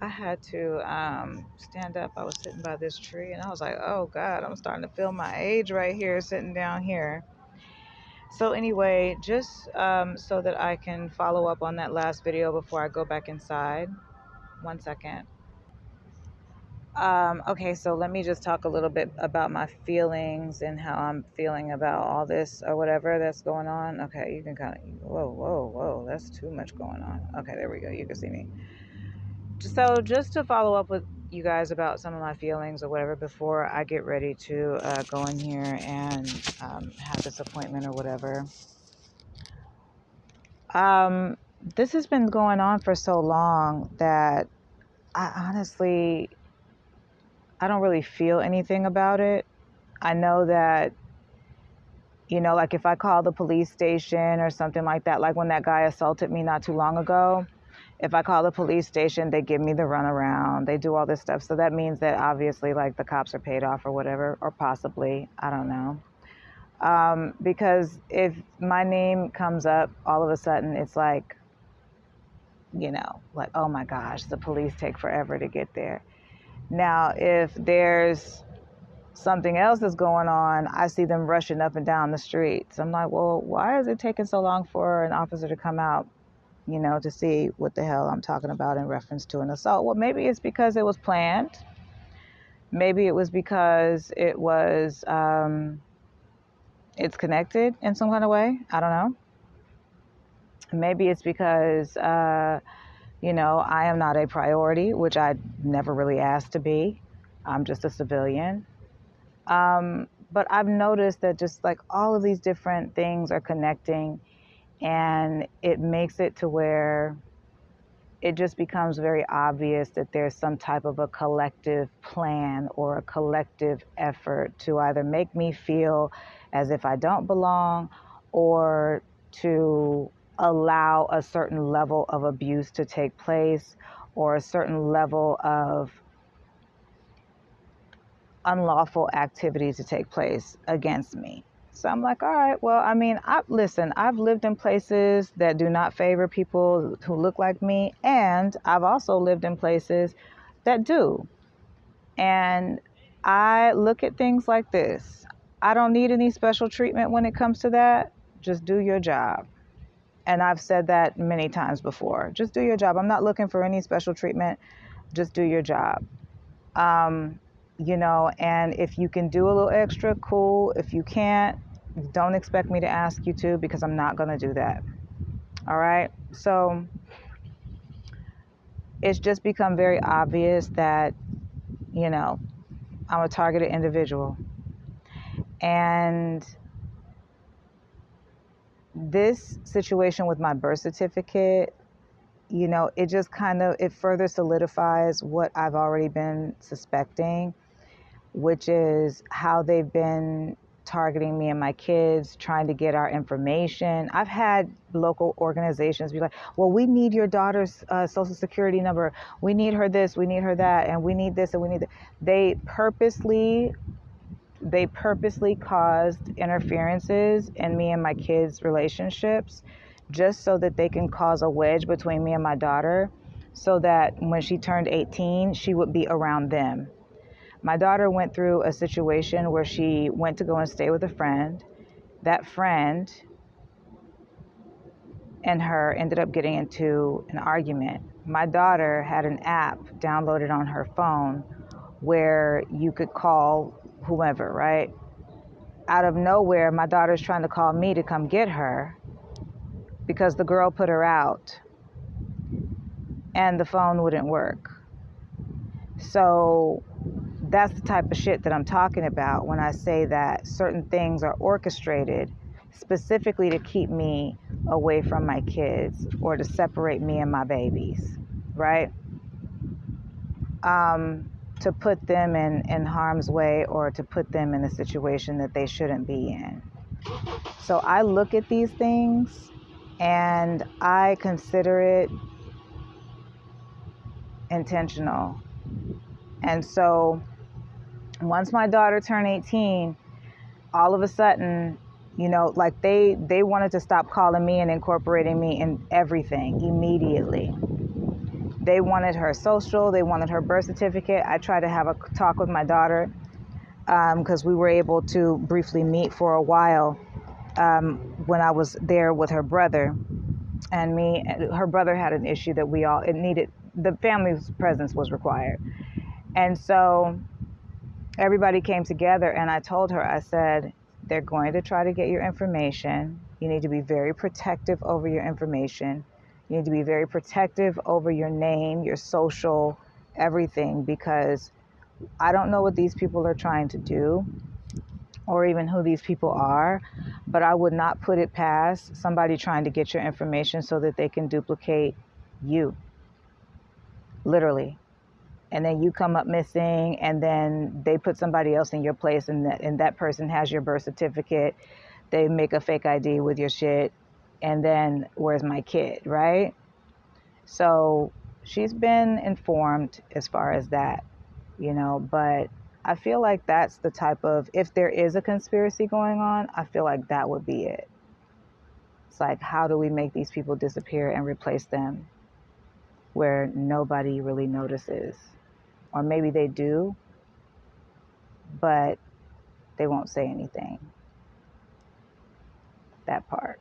I had to stand up. I was sitting by this tree and I was like, oh God, I'm starting to feel my age right here sitting down here. So, anyway, just so that I can follow up on that last video before I go back inside. 1 second. Okay, so let me just talk a little bit about my feelings and how I'm feeling about all this or whatever that's going on. Okay, you can kind of, whoa, that's too much going on. Okay, there we go. You can see me. So, just to follow up with you guys about some of my feelings or whatever before I get ready to go in here and have this appointment or whatever. Um, this has been going on for so long that I honestly, I don't really feel anything about it. I know that, like if I call the police station or something like that, like when that guy assaulted me not too long ago, if I call the police station, they give me the runaround. They do all this stuff. So that means that obviously like the cops are paid off or whatever, or possibly, I don't know. Because if my name comes up, all of a sudden it's like, like, oh my gosh, the police take forever to get there. Now, if there's something else that's going on, I see them rushing up and down the streets. I'm like, well, why is it taking so long for an officer to come out, to see what the hell I'm talking about in reference to an assault? Well, maybe it's because it was planned. Maybe it was because it's connected in some kind of way. I don't know. Maybe it's because, I am not a priority, which I never really asked to be. I'm just a civilian. But I've noticed that just like all of these different things are connecting, and it makes it to where it just becomes very obvious that there's some type of a collective plan or a collective effort to either make me feel as if I don't belong or to allow a certain level of abuse to take place or a certain level of unlawful activity to take place against me. So I'm like, all right, well, I mean, I've lived in places that do not favor people who look like me, and I've also lived in places that do. And I look at things like this. I don't need any special treatment when it comes to that. Just do your job. And I've said that many times before. Just do your job. I'm not looking for any special treatment. Just do your job. And if you can do a little extra, cool. If you can't, don't expect me to ask you to, because I'm not going to do that. All right. So it's just become very obvious that, I'm a targeted individual. And this situation with my birth certificate, it just it further solidifies what I've already been suspecting, which is how they've been targeting me and my kids, trying to get our information. I've had local organizations be like, well, we need your daughter's social security number. We need her this, we need her that, and we need this and we need that. They purposely caused interferences in me and my kids' relationships just so that they can cause a wedge between me and my daughter, so that when she turned 18, she would be around them. My daughter went through a situation where she went to go and stay with a friend. That friend and her ended up getting into an argument. My daughter had an app downloaded on her phone where you could call whoever, right? Out of nowhere, my daughter's trying to call me to come get her because the girl put her out and the phone wouldn't work. So that's the type of shit that I'm talking about when I say that certain things are orchestrated specifically to keep me away from my kids or to separate me and my babies, right? To put them in harm's way or to put them in a situation that they shouldn't be in. So I look at these things and I consider it intentional. And so once my daughter turned 18, all of a sudden, like they wanted to stop calling me and incorporating me in everything immediately. They wanted her social, they wanted her birth certificate. I tried to have a talk with my daughter because we were able to briefly meet for a while when I was there with her brother and me. Her brother had an issue that it needed, the family's presence was required. And so everybody came together and I told her, I said, they're going to try to get your information. You need to be very protective over your information. You need to be very protective over your name, your social, everything, because I don't know what these people are trying to do or even who these people are, but I would not put it past somebody trying to get your information so that they can duplicate you, literally. And then you come up missing, and then they put somebody else in your place, and that person has your birth certificate. They make a fake ID with your shit, and then where's my kid, right? So she's been informed as far as that, but I feel like that's the type of, if there is a conspiracy going on, I feel like that would be it. It's like, how do we make these people disappear and replace them where nobody really notices? Or maybe they do, but they won't say anything. That part.